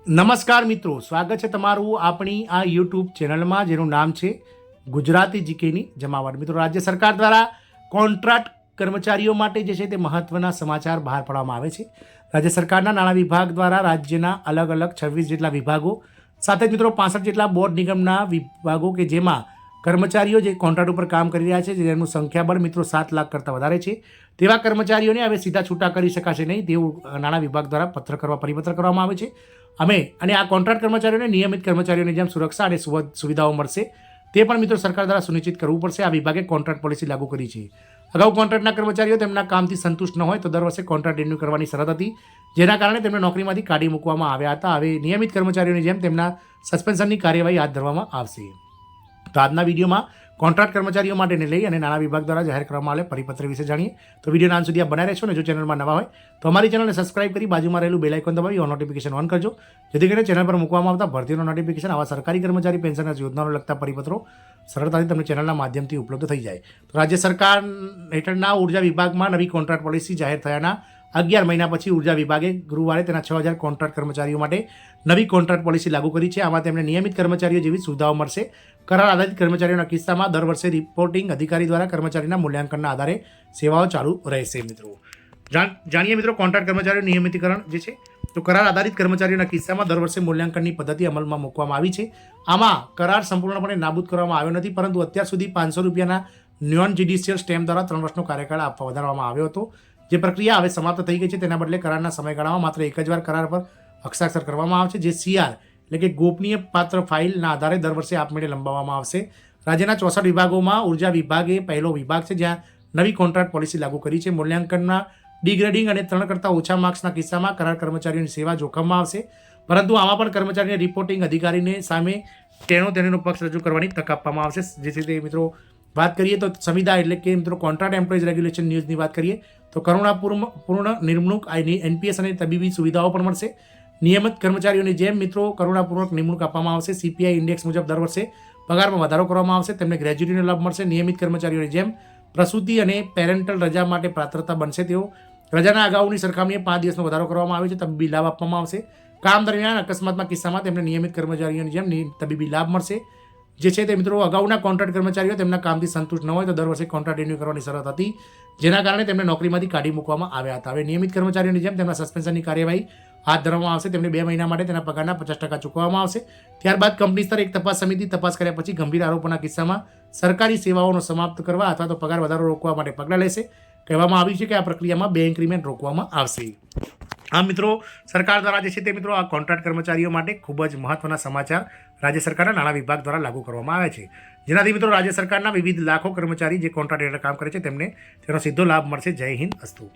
નમસ્કાર મિત્રો, સ્વાગત છે તમારું આપણી આ યુટ્યુબ ચેનલમાં જેનું નામ છે ગુજરાતી જીકેની જમાવટ। મિત્રો, રાજ્ય સરકાર દ્વારા કોન્ટ્રાક્ટ કર્મચારીઓ માટે જે છે તે મહત્વના સમાચાર બહાર પાડવામાં આવે છે। રાજ્ય સરકારના નાણાં વિભાગ દ્વારા રાજ્યના અલગ અલગ 26 જેટલા વિભાગો સાથે મિત્રો 65 જેટલા બોર્ડ નિગમના વિભાગો કે જેમાં કર્મચારીઓ જે કોન્ટ્રાક્ટ ઉપર કામ કરી રહ્યા છે જેનું સંખ્યાબળ મિત્રો 7 લાખ કરતાં વધારે છે તેવા કર્મચારીઓને હવે સીધા છૂટા કરી શકાશે નહીં તેવું નાણાં વિભાગ દ્વારા પરિપત્ર કરવામાં આવે છે। અને આ કોન્ટ્રાક્ટ કર્મચારીઓને નિયમિત કર્મચારીઓની જેમ સુરક્ષા અને સુવિધાઓ મળશે તે પણ મિત્રો સરકાર દ્વારા સુનિશ્ચિત કરવું પડશે। આ વિભાગે કોન્ટ્રાક્ટ પોલિસી લાગુ કરી છે। અગાઉ કોન્ટ્રાક્ટના કર્મચારીઓ તેમના કામથી સંતુષ્ટ ન હોય તો દર વર્ષે કોન્ટ્રાક્ટ રિન્યૂ કરવાની શરત હતી, જેના કારણે તેમને નોકરીમાંથી કાઢી મૂકવામાં આવ્યા હતા। હવે નિયમિત કર્મચારીઓની જેમ તેમના સસ્પેન્શનની કાર્યવાહી હાથ ધરવામાં આવશે। તો આજના વિડીયોમાં કોન્ટ્રાક્ટ કર્મચારીઓ માટેને લઈ અને નાણાં વિભાગ દ્વારા જાહેર કરવામાં આવેલ પરિપત્ર વિશે જાણીએ। તો વિડીયોના અંત સુધી આપ બનાવી રહેશો ને જો ચેનલમાં નવા હોય તો અમારી ચેનલને સબસ્ક્રાઇબ કરી બાજુમાં રહેલું બેલ આઇકોન દબાવી ઓન નોટિફિકેશન ઓન કરજો, જેથી કરીને ચેનલ પર મૂકવામાં આવતા ભરતીઓના નોટિફિકેશન આવા સરકારી કર્મચારી પેન્શન યોજનાઓને લગતા પરિપત્રો સરળતાથી તમને ચેનલના માધ્યમથી ઉપલબ્ધ થઈ જાય। તો રાજ્ય સરકાર હેઠળના ઉર્જા વિભાગમાં નવી કોન્ટ્રાક્ટ પોલિસી જાહેર થયાના 11 મહિના પછી ઉર્જા વિભાગે ગુરુવારે તેના 6000 કોન્ટ્રાક્ટ કર્મચારીઓ માટે નવી કોન્ટ્રાક્ટ પોલિસી લાગુ કરી છે। આમાં તેમને નિયમિત કર્મચારીઓ જેવી સુવિધાઓ મળશે। કરાર આધારિત કર્મચારીઓના કિસ્સામાં દર વર્ષે રિપોર્ટિંગ અધિકારી દ્વારા કર્મચારીના મૂલ્યાંકનના આધારે સેવાઓ ચાલુ રહેશે। મિત્રો, જાણીએ મિત્રો કોન્ટ્રાક્ટ કર્મચારીઓ નિયમિતીકરણ જે છે તો કરાર આધારિત કર્મચારીઓના કિસ્સામાં દર વર્ષે મૂલ્યાંકનની પદ્ધતિ અમલમાં મૂકવામાં આવી છે। આમાં કરાર સંપૂર્ણપણે નાબૂદ કરવામાં આવ્યો નથી, પરંતુ અત્યાર સુધી 500 રૂપિયાના નોન જ્યુડિશિયલ સ્ટેમ્પ દ્વારા 3 વર્ષનો કાર્યકાળ આપવા વધારવામાં આવ્યો હતો, જે પ્રક્રિયા હવે સમાપ્ત થઈ ગઈ છે। તેના બદલે કરારના સમયગાળામાં માત્ર એક જ વાર કરાર પર હસ્તાક્ષર કરવામાં આવશે, જે CR એટલે કે ગોપનીય પાત્ર ફાઇલના આધારે દર વર્ષે આપમેળે લંબાવવામાં આવશે। રાજ્યના 64 વિભાગોમાં ઉર્જા વિભાગે પહેલો વિભાગ છે જ્યાં નવી કોન્ટ્રાક્ટ પોલિસી લાગુ કરી છે। મૂલ્યાંકનના ડિગ્રેડિંગ અને 3 કરતાં ઓછા માર્ક્સના કિસ્સામાં કરાર કર્મચારીઓની સેવા જોખમમાં આવશે, પરંતુ આમાં પણ કર્મચારીને રિપોર્ટિંગ અધિકારીને સામે તેનો પક્ષ રજૂ કરવાની તક આપવામાં આવશે। જેથી તે મિત્રો વાત કરીએ તો સંવિદા એટલે કે મિત્રો કોન્ટ્રાક્ટ એમ્પ્લોઈઝ રેગ્યુલેશન ન્યૂઝની વાત કરીએ તો કરુણાપૂર્ણ નિમણૂક NPS અને તબીબી સુવિધાઓ પણ મળશે। નિયમિત કર્મચારીઓની જેમ મિત્રો કરુણાપૂર્વક નિમણૂક આપવામાં આવશે। CPI ઇન્ડેક્સ મુજબ દર વર્ષે પગારમાં વધારો કરવામાં આવશે, તેમને ગ્રેજ્યુટીનો લાભ મળશે। નિયમિત કર્મચારીઓની જેમ પ્રસૂતિ અને પેરેન્ટલ રજા માટે પાત્રતા બનશે તેઓ રજાના અગાઉની સરખામણીએ 5 દિવસનો વધારો કરવામાં આવે છે। તબીબી લાભ આપવામાં આવશે। કામ દરમિયાન અકસ્માતના કિસ્સામાં તેમને નિયમિત કર્મચારીઓની જેમ તબીબી લાભ મળશે। જે છે તે મિત્રો અગાઉના કોન્ટ્રાક્ટ કર્મચારીઓ તેમના કામથી સંતુષ્ટ ન હોય તો દર વર્ષે કોન્ટ્રાક્ટ રિન્યૂ કરવાની શરત હતી, જેના કારણે તેમને નોકરીમાંથી કાઢી મૂકવામાં આવ્યા હતા। હવે નિયમિત કર્મચારીઓની જેમ તેમના સસ્પેન્શનની કાર્યવાહી હાથ ધરવામાં આવશે। તેમને 2 મહિના માટે તેના પગારના 50% ચૂકવવામાં આવશે। ત્યારબાદ કંપની સ્તરે એક તપાસ સમિતિ તપાસ કર્યા પછી ગંભીર આરોપોના કિસ્સામાં સરકારી સેવાઓનો સમાપ્ત કરવા અથવા તો પગાર વધારો રોકવા માટે પગલાં લેશે। કહેવામાં આવ્યું છે કે આ પ્રક્રિયામાં 2 ઇન્ક્રીમેન્ટ રોકવામાં આવશે। આમ મિત્રો, સરકાર દ્વારા જે છે તે મિત્રો આ કોન્ટ્રાક્ટ કર્મચારીઓ માટે ખૂબ જ મહત્વના સમાચાર રાજ્ય સરકારના નાણાં વિભાગ દ્વારા લાગુ કરવામાં આવ્યા છે, જેનાથી મિત્રો રાજ્ય સરકારના વિવિધ લાખો કર્મચારી જે કોન્ટ્રાક્ટ હેઠળ કામ કરે છે તેમને તેનો સીધો લાભ મળશે। જય હિન્દ, અસ્તુ।